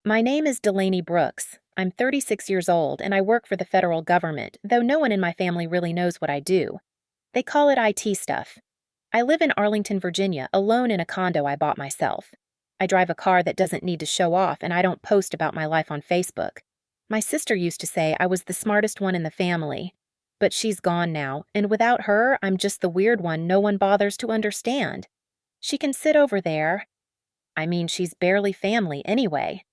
My name is Delaney Brooks. I'm 36 years old and I work for the federal government, though no one in my family really knows what I do. They call it IT stuff. I live in Arlington, Virginia, alone in a condo I bought myself. I drive a car that doesn't need to show off and I don't post about my life on Facebook. My sister used to say I was the smartest one in the family. But she's gone now, and without her, I'm just the weird one no one bothers to understand. She can sit over there. I mean, she's barely family anyway.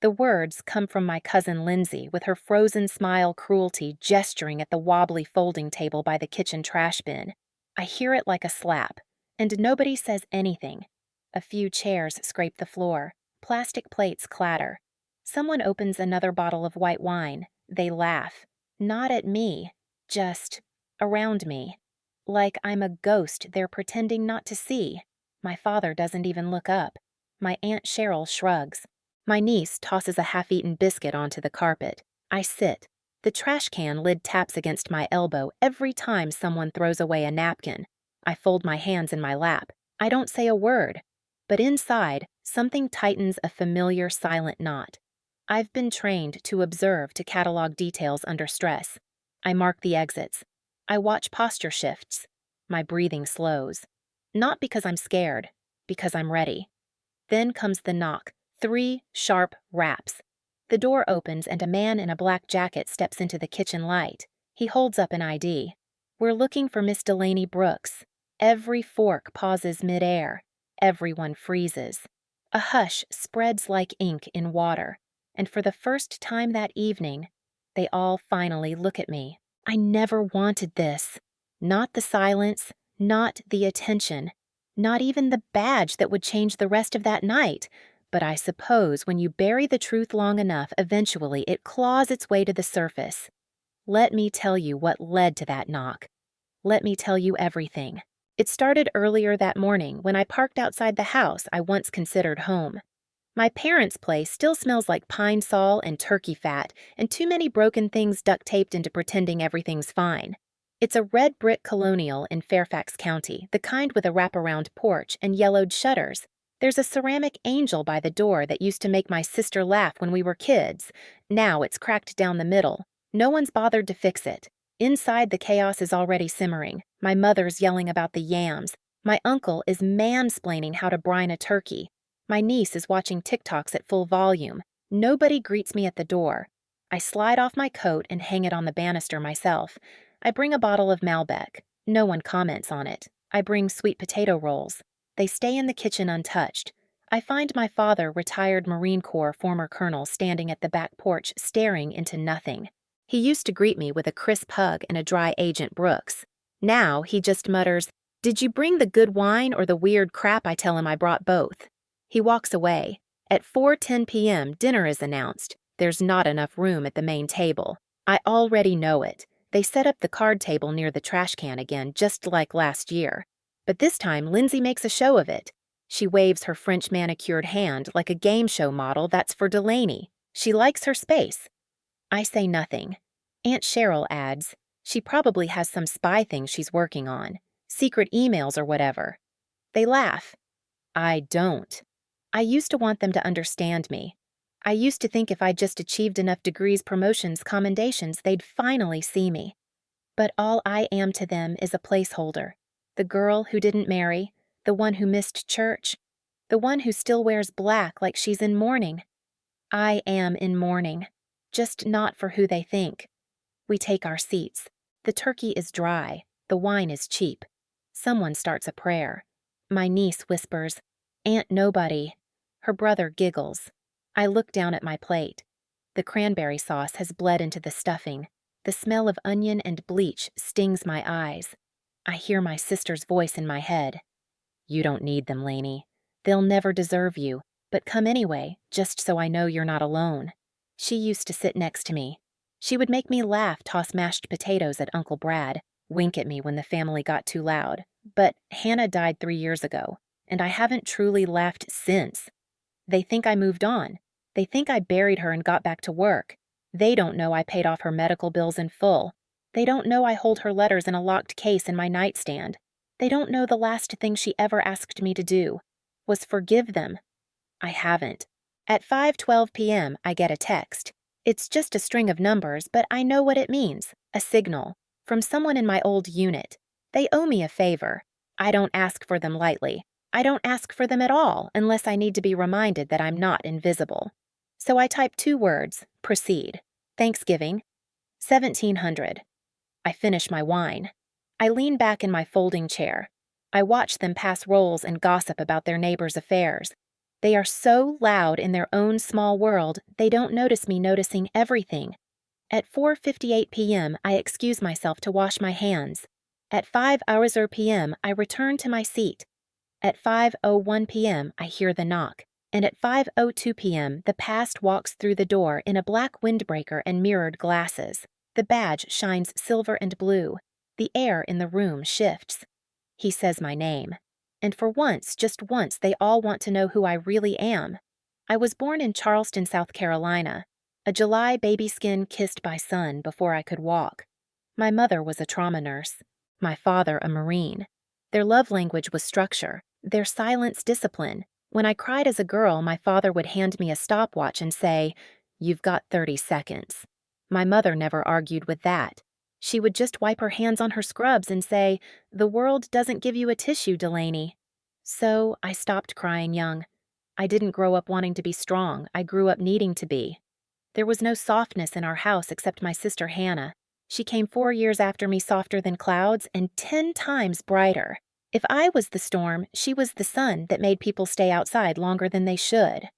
The words come from my cousin Lindsay, with her frozen smile cruelty gesturing at the wobbly folding table by the kitchen trash bin. I hear it like a slap, and nobody says anything. A few chairs scrape the floor. Plastic plates clatter. Someone opens another bottle of white wine. They laugh. Not at me, just around me. Like I'm a ghost they're pretending not to see. My father doesn't even look up. My Aunt Cheryl shrugs. My niece tosses a half-eaten biscuit onto the carpet. I sit. The trash can lid taps against my elbow every time someone throws away a napkin. I fold my hands in my lap. I don't say a word. But inside, something tightens a familiar silent knot. I've been trained to observe to catalog details under stress. I mark the exits. I watch posture shifts. My breathing slows. Not because I'm scared, because I'm ready. Then comes the knock. 3 sharp raps. The door opens and a man in a black jacket steps into the kitchen light. He holds up an ID. We're looking for Miss Delaney Brooks. Every fork pauses midair. Everyone freezes. A hush spreads like ink in water. And for the first time that evening, they all finally look at me. I never wanted this. Not the silence, not the attention, not even the badge that would change the rest of that night. But I suppose when you bury the truth long enough, eventually it claws its way to the surface. Let me tell you what led to that knock. Let me tell you everything. It started earlier that morning when I parked outside the house I once considered home. My parents' place still smells like pine sol and turkey fat and too many broken things duct-taped into pretending everything's fine. It's a red brick colonial in Fairfax County, the kind with a wraparound porch and yellowed shutters. There's a ceramic angel by the door that used to make my sister laugh when we were kids. Now it's cracked down the middle. No one's bothered to fix it. Inside, the chaos is already simmering. My mother's yelling about the yams. My uncle is mansplaining how to brine a turkey. My niece is watching TikToks at full volume. Nobody greets me at the door. I slide off my coat and hang it on the banister myself. I bring a bottle of Malbec. No one comments on it. I bring sweet potato rolls. They stay in the kitchen untouched. I find my father, retired Marine Corps former colonel, standing at the back porch staring into nothing. He used to greet me with a crisp hug and a dry Agent Brooks. Now he just mutters, "Did you bring the good wine or the weird crap?" I tell him I brought both. He walks away. At 4:10 p.m., dinner is announced. There's not enough room at the main table. I already know it. They set up the card table near the trash can again, just like last year. But this time, Lindsay makes a show of it. She waves her French manicured hand like a game show model that's for Delaney. She likes her space. I say nothing. Aunt Cheryl adds, she probably has some spy thing she's working on. Secret emails or whatever. They laugh. I don't. I used to want them to understand me. I used to think if I just achieved enough degrees, promotions, commendations, they'd finally see me. But all I am to them is a placeholder. The girl who didn't marry, the one who missed church, the one who still wears black like she's in mourning. I am in mourning, just not for who they think. We take our seats. The turkey is dry, the wine is cheap. Someone starts a prayer. My niece whispers, "Aunt Nobody." Her brother giggles. I look down at my plate. The cranberry sauce has bled into the stuffing. The smell of onion and bleach stings my eyes. I hear my sister's voice in my head. "You don't need them, Lainey. They'll never deserve you, but come anyway, just so I know you're not alone." She used to sit next to me. She would make me laugh, toss mashed potatoes at Uncle Brad, wink at me when the family got too loud. But Hannah died 3 years ago, and I haven't truly laughed since. They think I moved on. They think I buried her and got back to work. They don't know I paid off her medical bills in full. They don't know I hold her letters in a locked case in my nightstand. They don't know the last thing she ever asked me to do was forgive them. I haven't. At 5:12 p.m., I get a text. It's just a string of numbers, but I know what it means. A signal. From someone in my old unit. They owe me a favor. I don't ask for them lightly. I don't ask for them at all unless I need to be reminded that I'm not invisible. So I type 2 words, proceed. Thanksgiving. 1700. I finish my wine. I lean back in my folding chair. I watch them pass rolls and gossip about their neighbors' affairs. They are so loud in their own small world, they don't notice me noticing everything. At 4:58 p.m., I excuse myself to wash my hands. At 5:00 p.m., I return to my seat. At 5:01 p.m., I hear the knock. And at 5:02 p.m., the past walks through the door in a black windbreaker and mirrored glasses. The badge shines silver and blue. The air in the room shifts. He says my name. And for once, just once, they all want to know who I really am. I was born in Charleston, South Carolina. A July baby skin kissed by sun before I could walk. My mother was a trauma nurse. My father a Marine. Their love language was structure. Their silence discipline. When I cried as a girl, my father would hand me a stopwatch and say, "You've got 30 seconds." My mother never argued with that. She would just wipe her hands on her scrubs and say, "The world doesn't give you a tissue, Delaney." So I stopped crying young. I didn't grow up wanting to be strong. I grew up needing to be. There was no softness in our house except my sister Hannah. She came 4 years after me, softer than clouds and 10 times brighter. If I was the storm, she was the sun that made people stay outside longer than they should.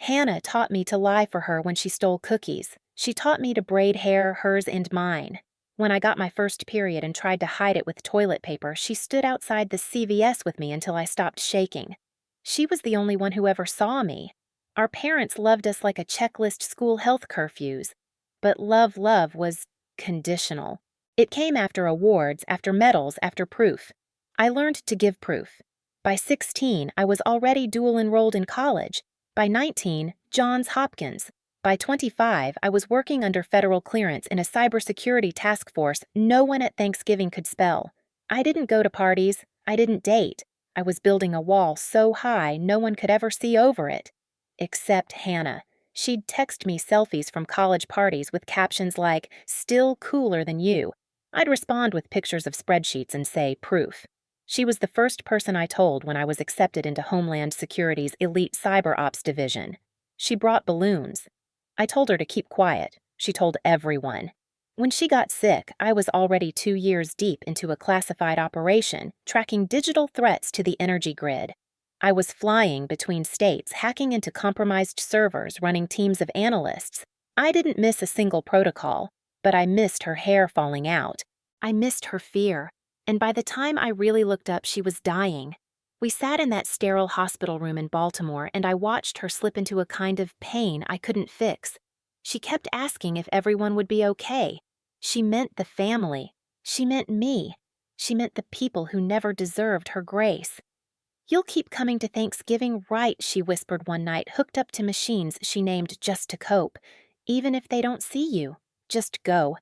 Hannah taught me to lie for her when she stole cookies. She taught me to braid hair, hers and mine. When I got my first period and tried to hide it with toilet paper, she stood outside the CVS with me until I stopped shaking. She was the only one who ever saw me. Our parents loved us like a checklist school health curfews. But love was conditional. It came after awards, after medals, after proof. I learned to give proof. By 16, I was already dual enrolled in college. By 19, Johns Hopkins. By 25, I was working under federal clearance in a cybersecurity task force no one at Thanksgiving could spell. I didn't go to parties. I didn't date. I was building a wall so high no one could ever see over it. Except Hannah. She'd text me selfies from college parties with captions like, "Still cooler than you." I'd respond with pictures of spreadsheets and say, "Proof." She was the first person I told when I was accepted into Homeland Security's elite cyber ops division. She brought balloons. I told her to keep quiet. She told everyone. When she got sick, I was already 2 years deep into a classified operation, tracking digital threats to the energy grid. I was flying between states, hacking into compromised servers, running teams of analysts. I didn't miss a single protocol, but I missed her hair falling out. I missed her fear. And by the time I really looked up, she was dying. We sat in that sterile hospital room in Baltimore, and I watched her slip into a kind of pain I couldn't fix. She kept asking if everyone would be okay. She meant the family. She meant me. She meant the people who never deserved her grace. "You'll keep coming to Thanksgiving, right?" she whispered one night, hooked up to machines she named just to cope. "Even if they don't see you, just go.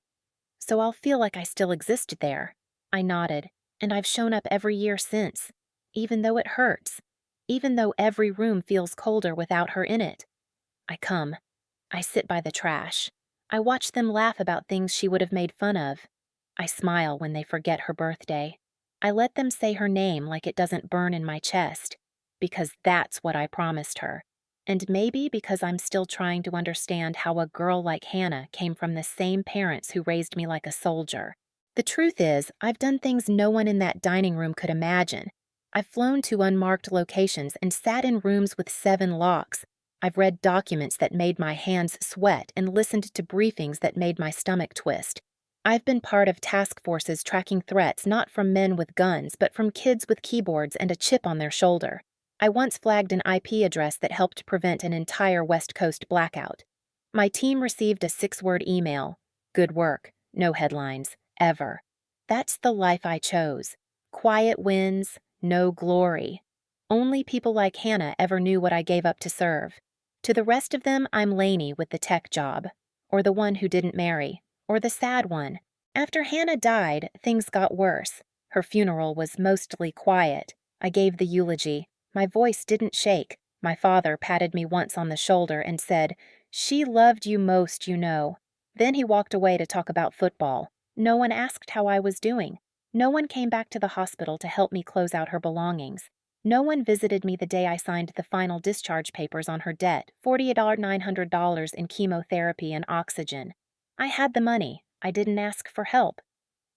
So I'll feel like I still existed there." I nodded, and I've shown up every year since, even though it hurts, even though every room feels colder without her in it. I come. I sit by the trash. I watch them laugh about things she would have made fun of. I smile when they forget her birthday. I let them say her name like it doesn't burn in my chest, because that's what I promised her. And maybe because I'm still trying to understand how a girl like Hannah came from the same parents who raised me like a soldier. The truth is, I've done things no one in that dining room could imagine. I've flown to unmarked locations and sat in rooms with 7 locks. I've read documents that made my hands sweat and listened to briefings that made my stomach twist. I've been part of task forces tracking threats not from men with guns, but from kids with keyboards and a chip on their shoulder. I once flagged an IP address that helped prevent an entire West Coast blackout. My team received a 6-word email. "Good work. No headlines. Ever." That's the life I chose. Quiet wins, no glory. Only people like Hannah ever knew what I gave up to serve. To the rest of them, I'm Lainey with the tech job, or the one who didn't marry, or the sad one. After Hannah died, things got worse. Her funeral was mostly quiet. I gave the eulogy. My voice didn't shake. My father patted me once on the shoulder and said, "She loved you most, you know." Then he walked away to talk about football. No one asked how I was doing. No one came back to the hospital to help me close out her belongings. No one visited me the day I signed the final discharge papers on her debt, $48,900 in chemotherapy and oxygen. I had the money. I didn't ask for help.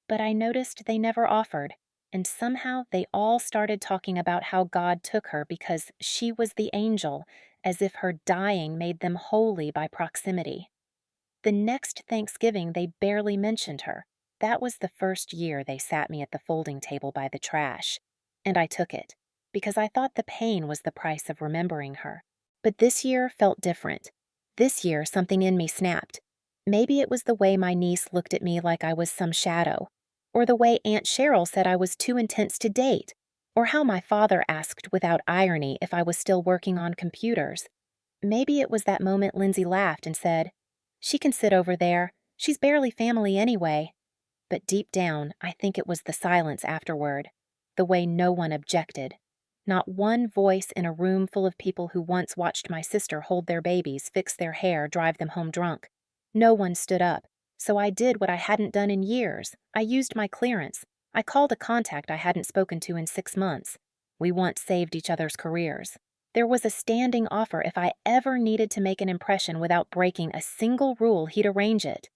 But I noticed they never offered, and somehow they all started talking about how God took her because she was the angel, as if her dying made them holy by proximity. The next Thanksgiving, they barely mentioned her. That was the first year they sat me at the folding table by the trash. And I took it, because I thought the pain was the price of remembering her. But this year felt different. This year, something in me snapped. Maybe it was the way my niece looked at me like I was some shadow, or the way Aunt Cheryl said I was too intense to date, or how my father asked without irony if I was still working on computers. Maybe it was that moment Lindsay laughed and said, "She can sit over there. She's barely family anyway." But deep down, I think it was the silence afterward, the way no one objected. Not one voice in a room full of people who once watched my sister hold their babies, fix their hair, drive them home drunk. No one stood up, so I did what I hadn't done in years. I used my clearance. I called a contact I hadn't spoken to in 6 months. We once saved each other's careers. There was a standing offer if I ever needed to make an impression without breaking a single rule, he'd arrange it.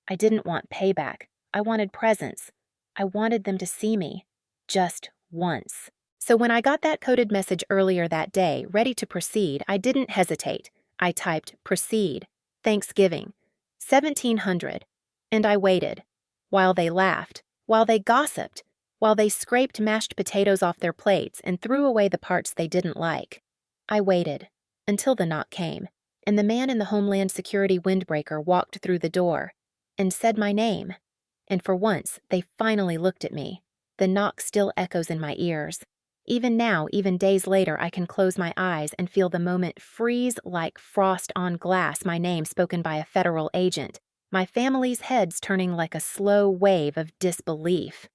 I didn't want payback. I wanted presence. I wanted them to see me. Just once. So when I got that coded message earlier that day, ready to proceed, I didn't hesitate. I typed, "Proceed. Thanksgiving. 1700. And I waited. While they laughed. While they gossiped. While they scraped mashed potatoes off their plates and threw away the parts they didn't like. I waited. Until the knock came, and the man in the Homeland Security windbreaker walked through the door and said my name. And for once, they finally looked at me. The knock still echoes in my ears. Even now, even days later, I can close my eyes and feel the moment freeze like frost on glass, my name spoken by a federal agent, my family's heads turning like a slow wave of disbelief.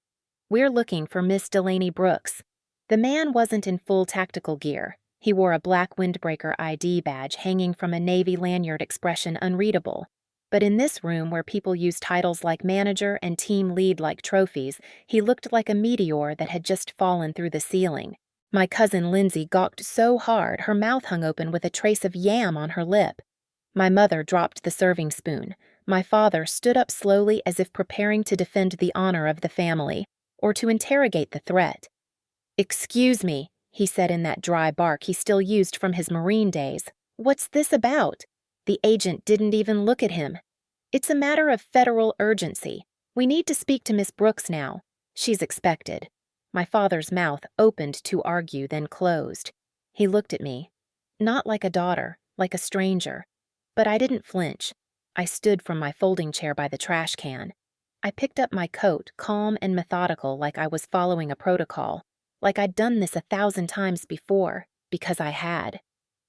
"We're looking for Miss Delaney Brooks." The man wasn't in full tactical gear. He wore a black windbreaker ID badge hanging from a Navy lanyard, expression unreadable. But in this room where people use titles like manager and team lead like trophies, he looked like a meteor that had just fallen through the ceiling. My cousin Lindsay gawked so hard her mouth hung open with a trace of yam on her lip. My mother dropped the serving spoon. My father stood up slowly as if preparing to defend the honor of the family, or to interrogate the threat. "Excuse me," he said in that dry bark he still used from his Marine days. "What's this about?" The agent didn't even look at him. "It's a matter of federal urgency. We need to speak to Miss Brooks now. She's expected." My father's mouth opened to argue, then closed. He looked at me. Not like a daughter, like a stranger. But I didn't flinch. I stood from my folding chair by the trash can. I picked up my coat, calm and methodical, like I was following a protocol, like I'd done this 1,000 times before, because I had.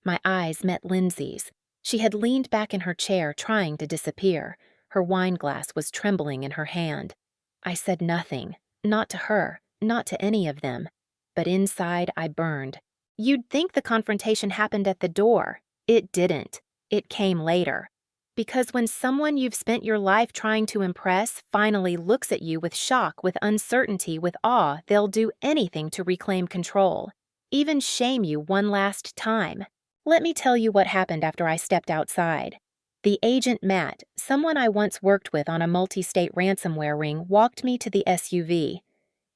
My eyes met Lindsay's. She had leaned back in her chair, trying to disappear. Her wine glass was trembling in her hand. I said nothing, not to her, not to any of them. But inside I burned. You'd think the confrontation happened at the door. It didn't. It came later. Because when someone you've spent your life trying to impress finally looks at you with shock, with uncertainty, with awe, they'll do anything to reclaim control. Even shame you one last time. Let me tell you what happened after I stepped outside. The agent Matt, someone I once worked with on a multi-state ransomware ring, walked me to the SUV.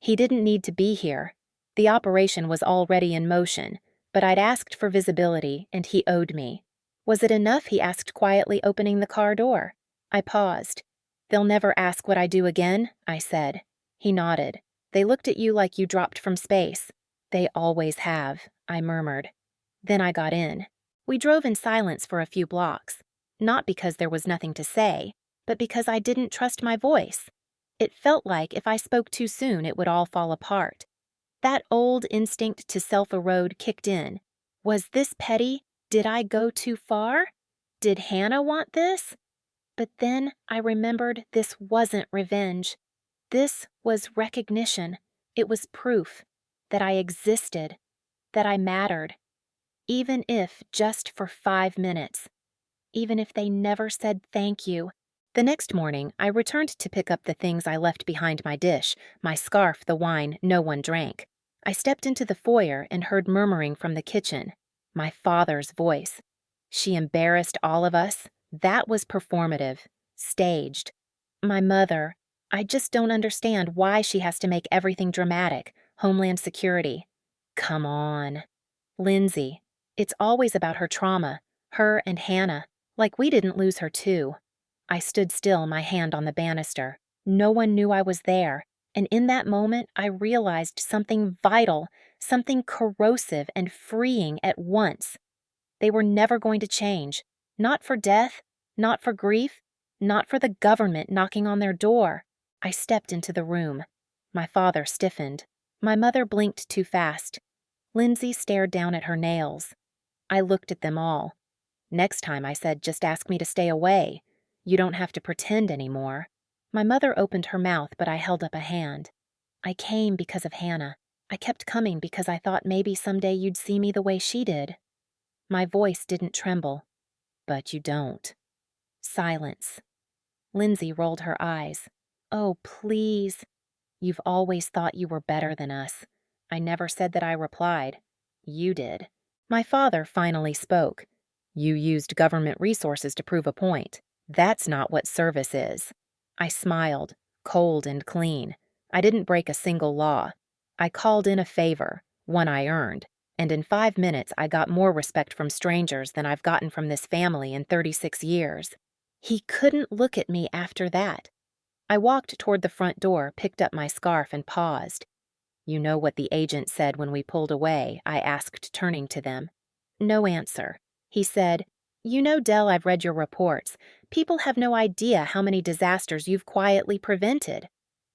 He didn't need to be here. The operation was already in motion, but I'd asked for visibility, and he owed me. Was it enough, he asked quietly, opening the car door. I paused. "They'll never ask what I do again," I said. He nodded. "They looked at you like you dropped from space." "They always have," I murmured. Then I got in. We drove in silence for a few blocks, not because there was nothing to say, but because I didn't trust my voice. It felt like if I spoke too soon, it would all fall apart. That old instinct to self-erode kicked in. Was this petty? Did I go too far? Did Hannah want this? But then I remembered this wasn't revenge. This was recognition. It was proof that I existed, that I mattered. Even if just for 5 minutes. Even if they never said thank you. The next morning, I returned to pick up the things I left behind my dish, my scarf, the wine no one drank. I stepped into the foyer and heard murmuring from the kitchen. My father's voice. She embarrassed all of us. That was performative. Staged. My mother. I just don't understand why she has to make everything dramatic. Homeland Security. Come on. Lindsay. It's always about her trauma. Her and Hannah. Like we didn't lose her too. I stood still, my hand on the banister. No one knew I was there, and in that moment I realized something vital, something corrosive and freeing at once. They were never going to change. Not for death, not for grief, not for the government knocking on their door. I stepped into the room. My father stiffened. My mother blinked too fast. Lindsay stared down at her nails. I looked at them all. Next time I said, just ask me to stay away. You don't have to pretend anymore. My mother opened her mouth, but I held up a hand. I came because of Hannah. I kept coming because I thought maybe someday you'd see me the way she did. My voice didn't tremble. But you don't. Silence. Lindsay rolled her eyes. Oh, please. You've always thought you were better than us. I never said that, I replied. You did. My father finally spoke. You used government resources to prove a point. That's not what service is. I smiled, cold and clean. I didn't break a single law. I called in a favor, one I earned, and in 5 minutes I got more respect from strangers than I've gotten from this family in 36 years. He couldn't look at me after that. I walked toward the front door, picked up my scarf, and paused. You know what the agent said when we pulled away? I asked, turning to them. No answer. He said, You know, Dell, I've read your reports. People have no idea how many disasters you've quietly prevented.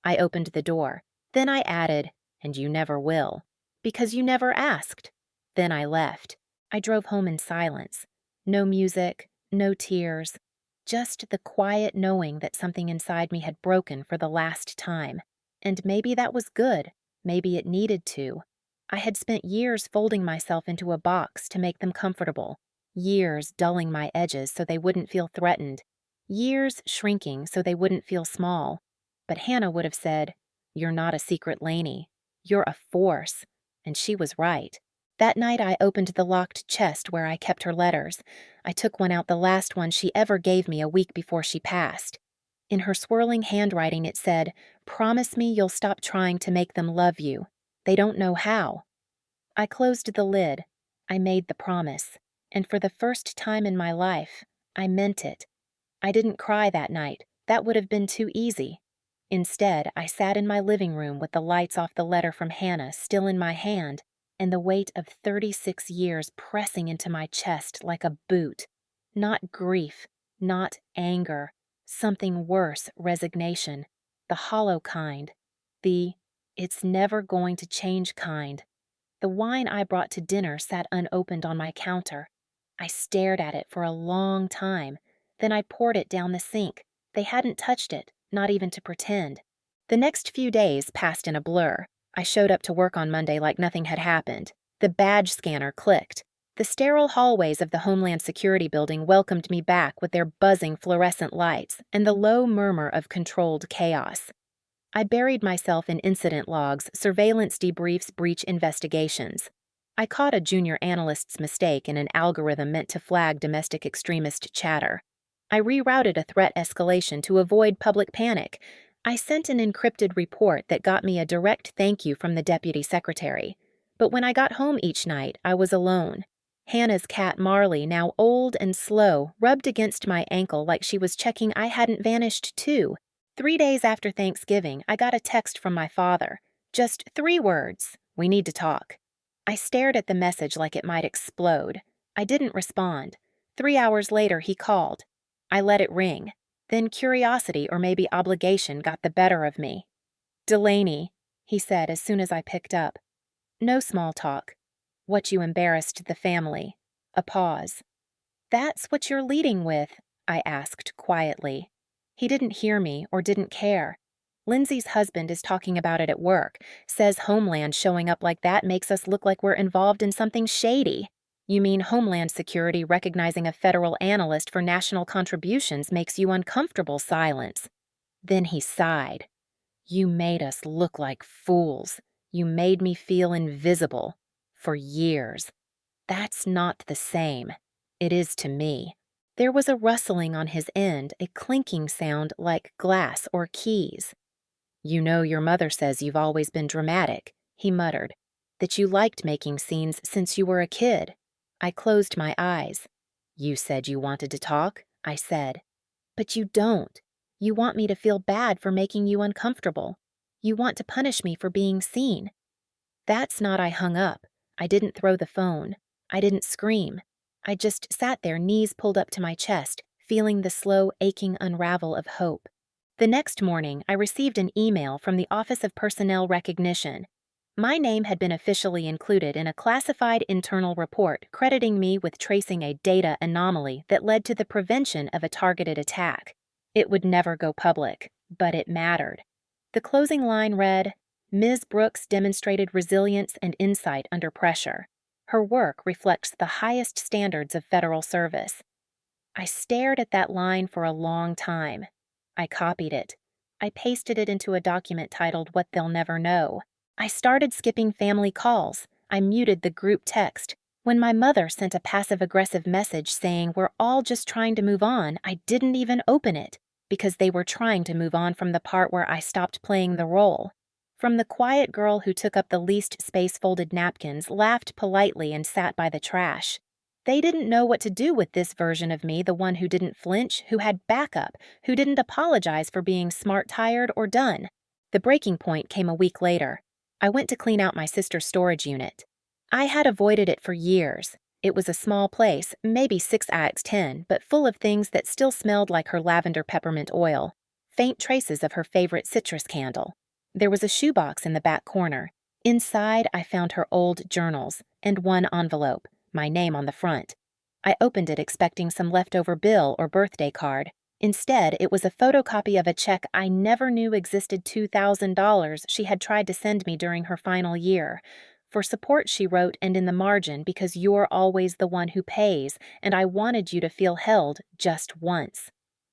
I opened the door. Then I added, and you never will, because you never asked. Then I left. I drove home in silence. No music, no tears, just the quiet knowing that something inside me had broken for the last time. And maybe that was good. Maybe it needed to. I had spent years folding myself into a box to make them comfortable. Years dulling my edges so they wouldn't feel threatened. Years shrinking so they wouldn't feel small. But Hannah would have said, You're not a secret Laney. You're a force. And she was right. That night I opened the locked chest where I kept her letters. I took one out, the last one she ever gave me a week before she passed. In her swirling handwriting it said, Promise me you'll stop trying to make them love you. They don't know how. I closed the lid. I made the promise. And for the first time in my life, I meant it. I didn't cry that night. That would have been too easy. Instead, I sat in my living room with the lights off the letter from Hannah still in my hand, and the weight of 36 years pressing into my chest like a boot. Not grief, not anger, something worse, resignation. The hollow kind. The it's never going to change kind. The wine I brought to dinner sat unopened on my counter. I stared at it for a long time. Then I poured it down the sink. They hadn't touched it, not even to pretend. The next few days passed in a blur. I showed up to work on Monday like nothing had happened. The badge scanner clicked. The sterile hallways of the Homeland Security building welcomed me back with their buzzing fluorescent lights and the low murmur of controlled chaos. I buried myself in incident logs, surveillance debriefs, breach investigations. I caught a junior analyst's mistake in an algorithm meant to flag domestic extremist chatter. I rerouted a threat escalation to avoid public panic. I sent an encrypted report that got me a direct thank you from the deputy secretary. But when I got home each night, I was alone. Hannah's cat Marley, now old and slow, rubbed against my ankle like she was checking I hadn't vanished too. 3 days after Thanksgiving, I got a text from my father. Just 3 words. We need to talk. I stared at the message like it might explode. I didn't respond. 3 hours later, he called. I let it ring. Then curiosity or maybe obligation got the better of me. Delaney, he said as soon as I picked up. No small talk. What you embarrassed the family. A pause. That's what you're leading with, I asked quietly. He didn't hear me or didn't care. Lindsay's husband is talking about it at work, says Homeland showing up like that makes us look like we're involved in something shady. You mean Homeland Security recognizing a federal analyst for national contributions makes you uncomfortable, silence. Then he sighed. You made us look like fools. You made me feel invisible. For years. That's not the same. It is to me. There was a rustling on his end, a clinking sound like glass or keys. You know your mother says you've always been dramatic, he muttered, that you liked making scenes since you were a kid. I closed my eyes. You said you wanted to talk, I said. But you don't. You want me to feel bad for making you uncomfortable. You want to punish me for being seen. That's not. I hung up. I didn't throw the phone. I didn't scream. I just sat there, knees pulled up to my chest, feeling the slow, aching unravel of hope. The next morning, I received an email from the Office of Personnel Recognition. My name had been officially included in a classified internal report crediting me with tracing a data anomaly that led to the prevention of a targeted attack. It would never go public, but it mattered. The closing line read, Ms. Brooks demonstrated resilience and insight under pressure. Her work reflects the highest standards of federal service. I stared at that line for a long time. I copied it. I pasted it into a document titled What They'll Never Know. I started skipping family calls. I muted the group text. When my mother sent a passive-aggressive message saying we're all just trying to move on, I didn't even open it, because they were trying to move on from the part where I stopped playing the role. From the quiet girl who took up the least space-folded napkins, laughed politely, and sat by the trash. They didn't know what to do with this version of me, the one who didn't flinch, who had backup, who didn't apologize for being smart, tired, or done. The breaking point came a week later. I went to clean out my sister's storage unit. I had avoided it for years. It was a small place, maybe 6x10, but full of things that still smelled like her lavender peppermint oil, faint traces of her favorite citrus candle. There was a shoebox in the back corner. Inside, I found her old journals and one envelope, my name on the front. I opened it expecting some leftover bill or birthday card. Instead, it was a photocopy of a check I never knew existed, $2,000 she had tried to send me during her final year. For support, she wrote, and in the margin, because you're always the one who pays, and I wanted you to feel held just once.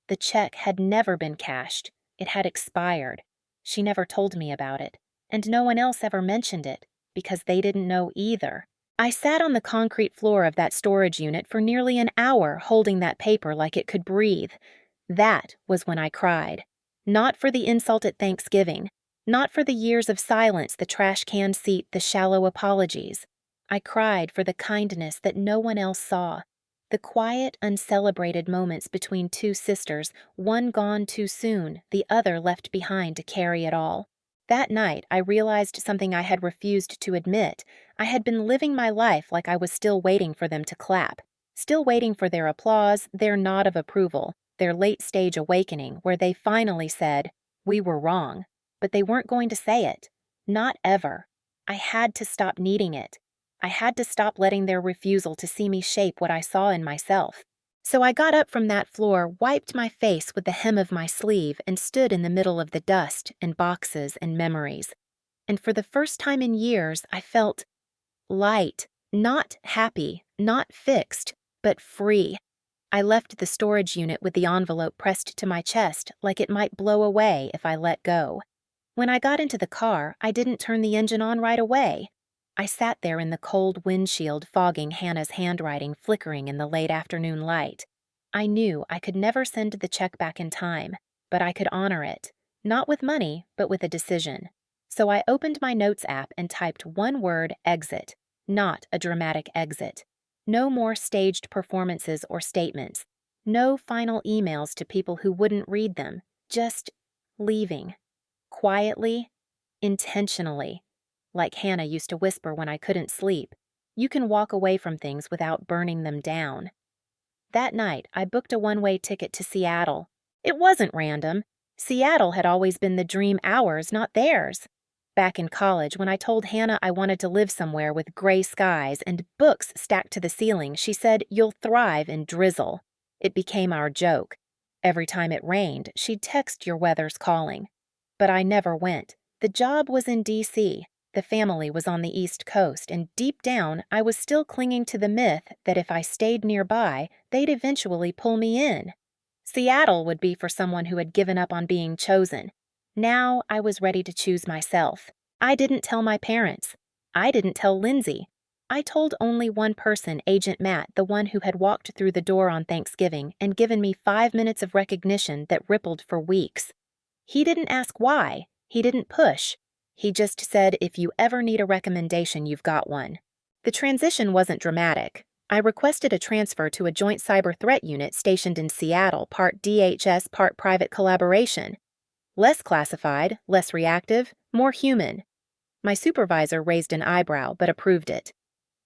The check had never been cashed. It had expired. She never told me about it, and no one else ever mentioned it, because they didn't know either. I sat on the concrete floor of that storage unit for nearly an hour holding that paper like it could breathe. That was when I cried. Not for the insult at Thanksgiving. Not for the years of silence, the trash can seat, the shallow apologies. I cried for the kindness that no one else saw. The quiet, uncelebrated moments between two sisters, one gone too soon, the other left behind to carry it all. That night, I realized something I had refused to admit. I had been living my life like I was still waiting for them to clap, still waiting for their applause, their nod of approval, their late-stage awakening where they finally said, "We were wrong," but they weren't going to say it. Not ever. I had to stop needing it. I had to stop letting their refusal to see me shape what I saw in myself. So I got up from that floor, wiped my face with the hem of my sleeve, and stood in the middle of the dust and boxes and memories. And for the first time in years, I felt light, not happy, not fixed, but free. I left the storage unit with the envelope pressed to my chest like it might blow away if I let go. When I got into the car, I didn't turn the engine on right away. I sat there in the cold windshield, fogging Hannah's handwriting flickering in the late afternoon light. I knew I could never send the check back in time, but I could honor it, not with money, but with a decision. So I opened my notes app and typed one word, exit, not a dramatic exit. No more staged performances or statements. No final emails to people who wouldn't read them. Just leaving. Quietly, intentionally. Like Hannah used to whisper when I couldn't sleep, you can walk away from things without burning them down. That night, I booked a one-way ticket to Seattle. It wasn't random. Seattle had always been the dream ours, not theirs. Back in college, when I told Hannah I wanted to live somewhere with gray skies and books stacked to the ceiling, she said, "You'll thrive in drizzle." It became our joke. Every time it rained, she'd text, "Your weather's calling." But I never went. The job was in D.C. The family was on the East Coast, and deep down, I was still clinging to the myth that if I stayed nearby, they'd eventually pull me in. Seattle would be for someone who had given up on being chosen. Now I was ready to choose myself. I didn't tell my parents. I didn't tell Lindsay. I told only one person, Agent Matt, the one who had walked through the door on Thanksgiving and given me 5 minutes of recognition that rippled for weeks. He didn't ask why. He didn't push. He just said, if you ever need a recommendation, you've got one. The transition wasn't dramatic. I requested a transfer to a joint cyber threat unit stationed in Seattle, part DHS, part private collaboration. Less classified, less reactive, more human. My supervisor raised an eyebrow but approved it.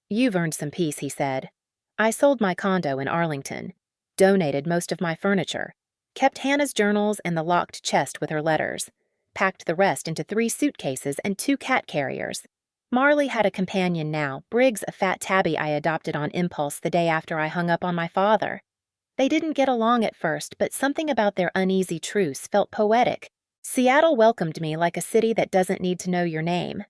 You've earned some peace, he said. I sold my condo in Arlington, donated most of my furniture, kept Hannah's journals and the locked chest with her letters, packed the rest into 3 suitcases and 2 cat carriers. Marley had a companion now, Briggs, a fat tabby I adopted on impulse the day after I hung up on my father. They didn't get along at first, but something about their uneasy truce felt poetic. Seattle welcomed me like a city that doesn't need to know your name.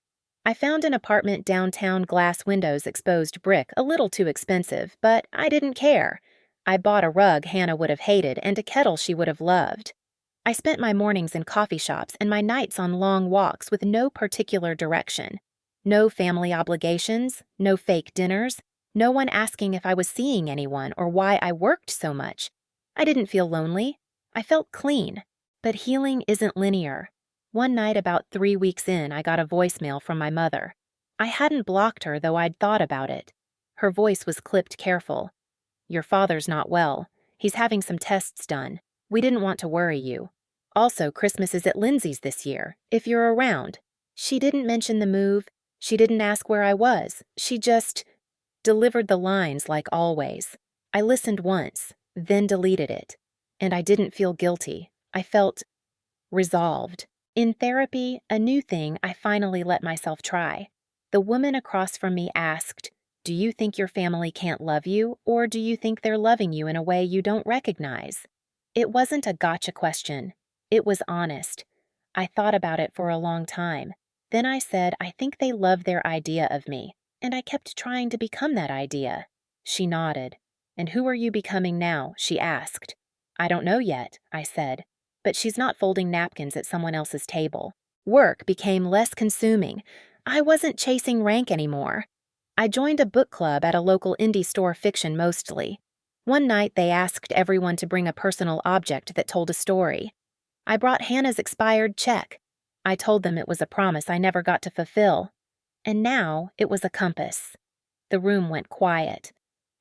I found an apartment downtown, glass windows, exposed brick, a little too expensive, but I didn't care. I bought a rug Hannah would have hated and a kettle she would have loved. I spent my mornings in coffee shops and my nights on long walks with no particular direction. No family obligations, no fake dinners, no one asking if I was seeing anyone or why I worked so much. I didn't feel lonely. I felt clean. But healing isn't linear. One night about 3 weeks in, I got a voicemail from my mother. I hadn't blocked her, though I'd thought about it. Her voice was clipped careful. Your father's not well. He's having some tests done. We didn't want to worry you. Also, Christmas is at Lindsay's this year, if you're around. She didn't mention the move. She didn't ask where I was. She just delivered the lines like always. I listened once, then deleted it. And I didn't feel guilty. I felt resolved. In therapy, a new thing I finally let myself try. The woman across from me asked, do you think your family can't love you, or do you think they're loving you in a way you don't recognize? It wasn't a gotcha question. It was honest. I thought about it for a long time. Then I said, I think they love their idea of me, and I kept trying to become that idea. She nodded. And who are you becoming now? She asked. I don't know yet, I said. But she's not folding napkins at someone else's table. Work became less consuming. I wasn't chasing rank anymore. I joined a book club at a local indie store, fiction mostly. One night they asked everyone to bring a personal object that told a story. I brought Hannah's expired check. I told them it was a promise I never got to fulfill. And now it was a compass. The room went quiet.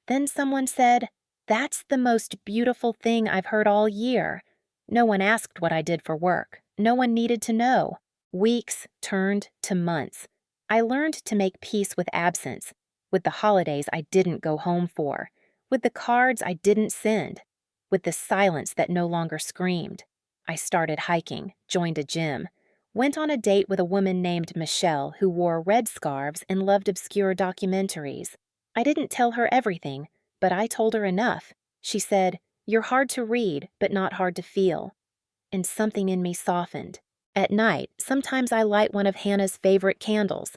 Then someone said, that's the most beautiful thing I've heard all year. No one asked what I did for work. No one needed to know. Weeks turned to months. I learned to make peace with absence, with the holidays I didn't go home for, with the cards I didn't send, with the silence that no longer screamed. I started hiking, joined a gym, went on a date with a woman named Michelle who wore red scarves and loved obscure documentaries. I didn't tell her everything, but I told her enough. She said, you're hard to read, but not hard to feel. And something in me softened. At night, sometimes I light one of Hannah's favorite candles.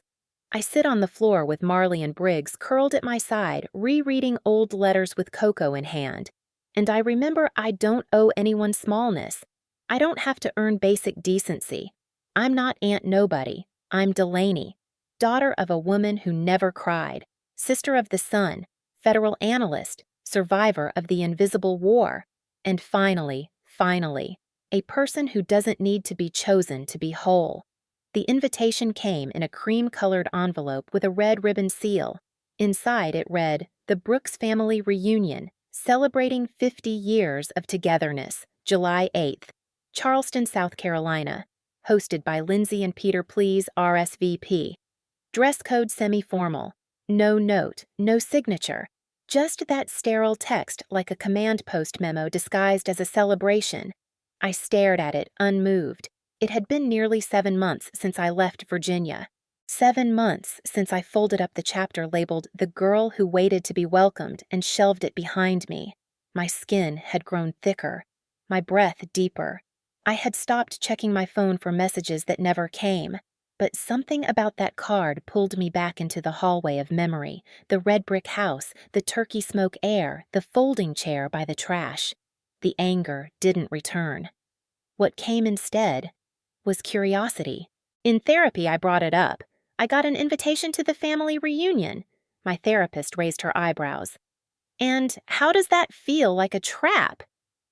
I sit on the floor with Marley and Briggs curled at my side, rereading old letters with cocoa in hand. And I remember I don't owe anyone smallness. I don't have to earn basic decency. I'm not Aunt Nobody. I'm Delaney, daughter of a woman who never cried, sister of the sun, federal analyst, survivor of the invisible war, and finally, a person who doesn't need to be chosen to be whole. The invitation came in a cream-colored envelope with a red ribbon seal. Inside it read, The Brooks Family Reunion, Celebrating 50 Years of Togetherness, July 8th, Charleston, South Carolina, hosted by Lindsay and Peter Please, RSVP. Dress code semi-formal. No note, no signature. Just that sterile text like a command post memo disguised as a celebration. I stared at it, unmoved. It had been nearly 7 months since I left Virginia. 7 months since I folded up the chapter labeled The Girl Who Waited to Be Welcomed and shelved it behind me. My skin had grown thicker, my breath deeper. I had stopped checking my phone for messages that never came. But something about that card pulled me back into the hallway of memory, the red brick house, the turkey smoke air, the folding chair by the trash. The anger didn't return. What came instead was curiosity. In therapy, I brought it up. I got an invitation to the family reunion. My therapist raised her eyebrows. And how does that feel like a trap?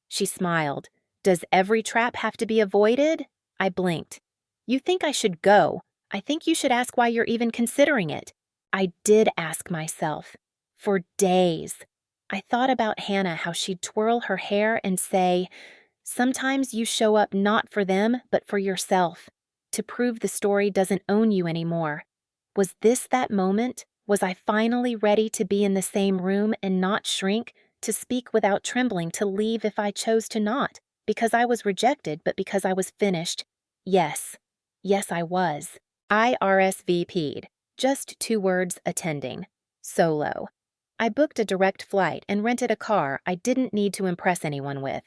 She smiled. Does every trap have to be avoided? I blinked. You think I should go. I think you should ask why you're even considering it. I did ask myself. For days. I thought about Hannah, how she'd twirl her hair and say, sometimes you show up not for them, but for yourself, to prove the story doesn't own you anymore. Was this that moment? Was I finally ready to be in the same room and not shrink, to speak without trembling, to leave if I chose to not, because I was rejected, but because I was finished? Yes. Yes, I was. I RSVP'd. Just 2 words, attending. Solo. I booked a direct flight and rented a car I didn't need to impress anyone with.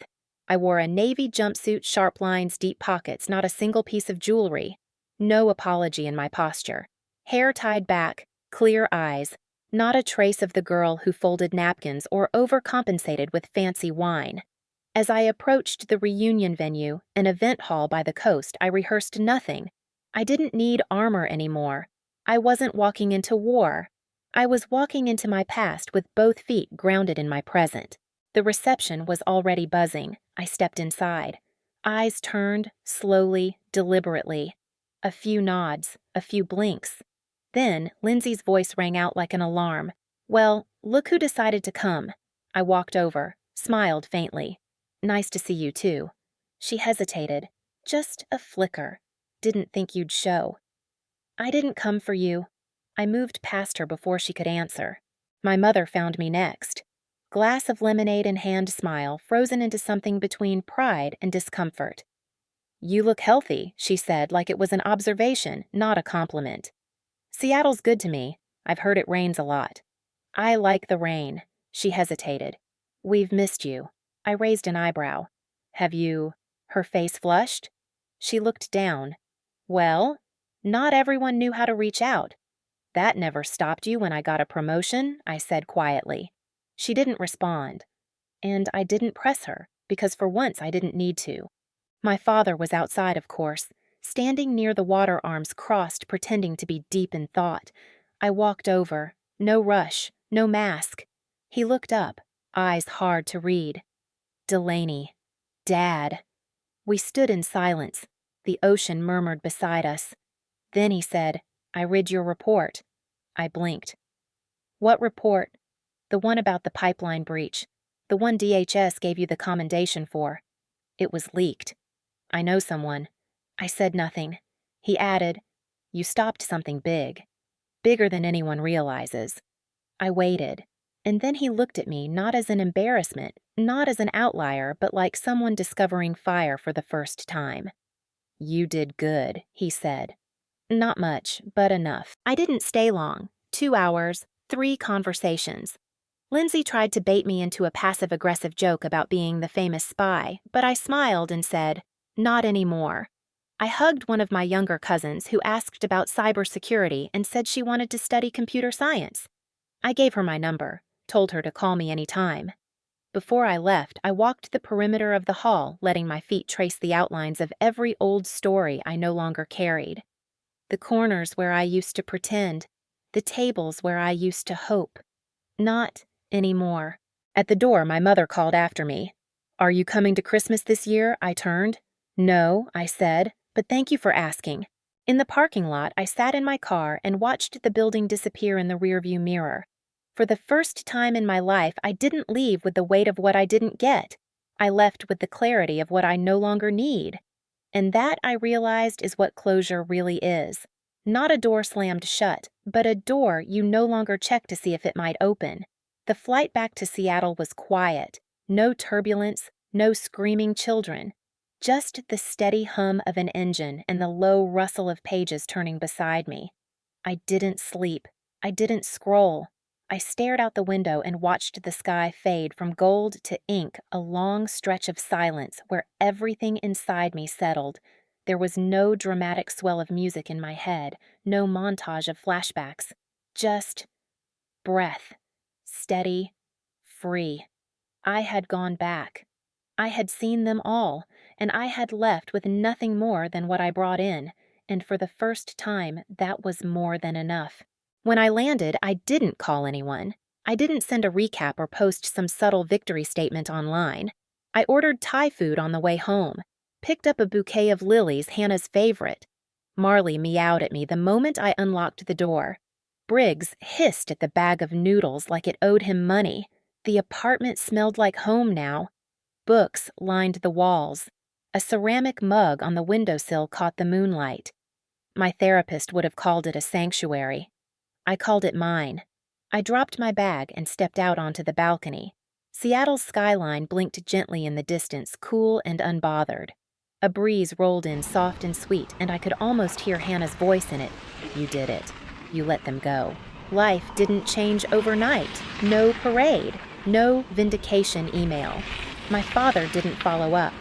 I wore a navy jumpsuit, sharp lines, deep pockets, not a single piece of jewelry. No apology in my posture. Hair tied back, clear eyes, not a trace of the girl who folded napkins or overcompensated with fancy wine. As I approached the reunion venue, an event hall by the coast, I rehearsed nothing. I didn't need armor anymore. I wasn't walking into war. I was walking into my past with both feet grounded in my present. The reception was already buzzing. I stepped inside. Eyes turned, slowly, deliberately. A few nods, a few blinks. Then, Lindsay's voice rang out like an alarm. Well, look who decided to come. I walked over, smiled faintly. Nice to see you, too. She hesitated. Just a flicker. Didn't think you'd show. I didn't come for you. I moved past her before she could answer. My mother found me next. Glass of lemonade in hand smile, frozen into something between pride and discomfort. You look healthy, she said, like it was an observation, not a compliment. Seattle's good to me. I've heard it rains a lot. I like the rain. She hesitated. We've missed you. I raised an eyebrow. Have you? Her face flushed. She looked down. Well, not everyone knew how to reach out. That never stopped you when I got a promotion, I said quietly. She didn't respond. And I didn't press her, because for once I didn't need to. My father was outside, of course, standing near the water, arms crossed, pretending to be deep in thought. I walked over. No rush, no mask. He looked up, eyes hard to read. Delaney. Dad. We stood in silence. The ocean murmured beside us. Then he said, I read your report. I blinked. What report? The one about the pipeline breach. The one DHS gave you the commendation for. It was leaked. I know someone. I said nothing. He added, you stopped something big. Bigger than anyone realizes. I waited. And then he looked at me, not as an embarrassment, not as an outlier, but like someone discovering fire for the first time. You did good, he said. Not much, but enough. I didn't stay long. 2 hours, 3 conversations. Lindsay tried to bait me into a passive-aggressive joke about being the famous spy, but I smiled and said, not anymore. I hugged one of my younger cousins who asked about cybersecurity and said she wanted to study computer science. I gave her my number, told her to call me any time. Before I left, I walked the perimeter of the hall, letting my feet trace the outlines of every old story I no longer carried. The corners where I used to pretend, the tables where I used to hope. Not anymore. At the door, my mother called after me. Are you coming to Christmas this year? I turned. No, I said, but thank you for asking. In the parking lot, I sat in my car and watched the building disappear in the rearview mirror. For the first time in my life, I didn't leave with the weight of what I didn't get. I left with the clarity of what I no longer need. And that, I realized, is what closure really is. Not a door slammed shut, but a door you no longer check to see if it might open. The flight back to Seattle was quiet. No turbulence, no screaming children. Just the steady hum of an engine and the low rustle of pages turning beside me. I didn't sleep. I didn't scroll. I stared out the window and watched the sky fade from gold to ink, a long stretch of silence where everything inside me settled. There was no dramatic swell of music in my head, no montage of flashbacks. Just breath. Steady. Free. I had gone back. I had seen them all, and I had left with nothing more than what I brought in, and for the first time, that was more than enough. When I landed, I didn't call anyone. I didn't send a recap or post some subtle victory statement online. I ordered Thai food on the way home, picked up a bouquet of lilies, Hannah's favorite. Marley meowed at me the moment I unlocked the door. Briggs hissed at the bag of noodles like it owed him money. The apartment smelled like home now. Books lined the walls. A ceramic mug on the windowsill caught the moonlight. My therapist would have called it a sanctuary. I called it mine. I dropped my bag and stepped out onto the balcony. Seattle's skyline blinked gently in the distance, cool and unbothered. A breeze rolled in soft and sweet, and I could almost hear Hannah's voice in it. You did it. You let them go. Life didn't change overnight. No parade. No vindication email. My father didn't follow up.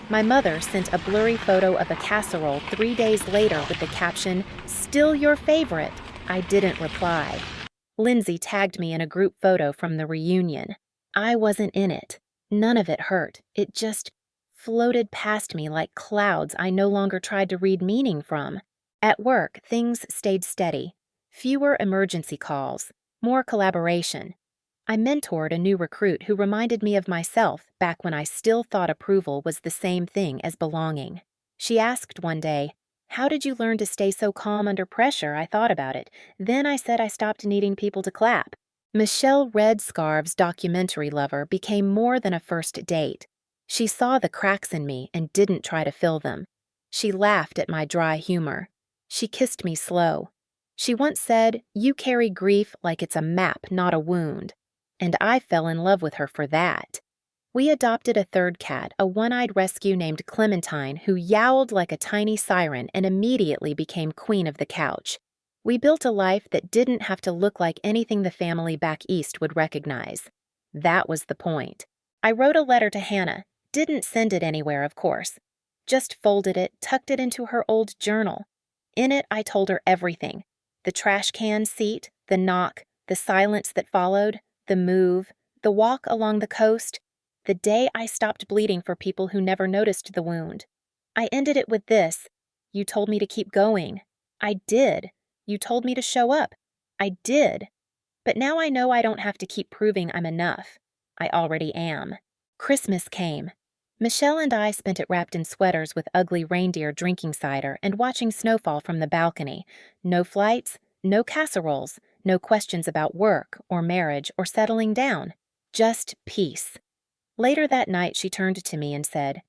My mother sent a blurry photo of a casserole 3 days later with the caption, "Still your favorite." I didn't reply. Lindsay tagged me in a group photo from the reunion. I wasn't in it. None of it hurt. It just floated past me like clouds I no longer tried to read meaning from. At work, things stayed steady. Fewer emergency calls. More collaboration. I mentored a new recruit who reminded me of myself back when I still thought approval was the same thing as belonging. She asked one day, "How did you learn to stay so calm under pressure?" I thought about it. Then I said I stopped needing people to clap. Michelle Redscarve's documentary lover became more than a first date. She saw the cracks in me and didn't try to fill them. She laughed at my dry humor. She kissed me slow. She once said, "You carry grief like it's a map, not a wound." And I fell in love with her for that. We adopted a third cat, a one-eyed rescue named Clementine, who yowled like a tiny siren and immediately became queen of the couch. We built a life that didn't have to look like anything the family back east would recognize. That was the point. I wrote a letter to Hannah, didn't send it anywhere, of course. Just folded it, tucked it into her old journal. In it, I told her everything. The trash can seat, the knock, the silence that followed, the move, the walk along the coast, the day I stopped bleeding for people who never noticed the wound. I ended it with this: "You told me to keep going. I did. You told me to show up. I did. But now I know I don't have to keep proving I'm enough. I already am." Christmas came. Michelle and I spent it wrapped in sweaters with ugly reindeer drinking cider and watching snowfall from the balcony. No flights, no casseroles, no questions about work or marriage or settling down. Just peace. Later that night, she turned to me and said,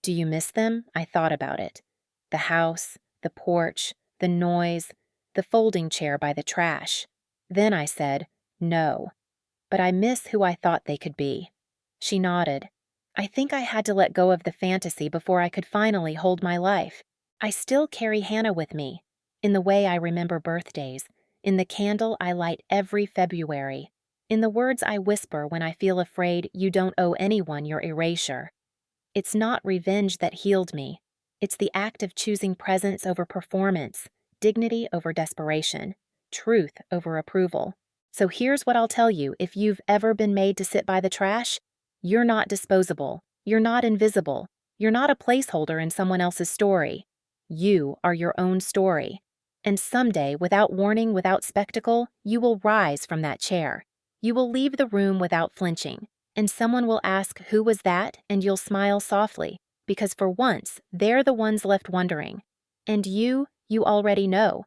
"Do you miss them?" I thought about it. The house, the porch, the noise, the folding chair by the trash. Then I said, "No, but I miss who I thought they could be." She nodded. I think I had to let go of the fantasy before I could finally hold my life. I still carry Hannah with me, in the way I remember birthdays, in the candle I light every February, in the words I whisper when I feel afraid you don't owe anyone your erasure. It's not revenge that healed me. It's the act of choosing presence over performance, dignity over desperation, truth over approval. So here's what I'll tell you: if you've ever been made to sit by the trash, you're not disposable. You're not invisible. You're not a placeholder in someone else's story. You are your own story. And someday, without warning, without spectacle, you will rise from that chair. You will leave the room without flinching, and someone will ask, "Who was that?" and you'll smile softly, because for once, they're the ones left wondering. And you already know.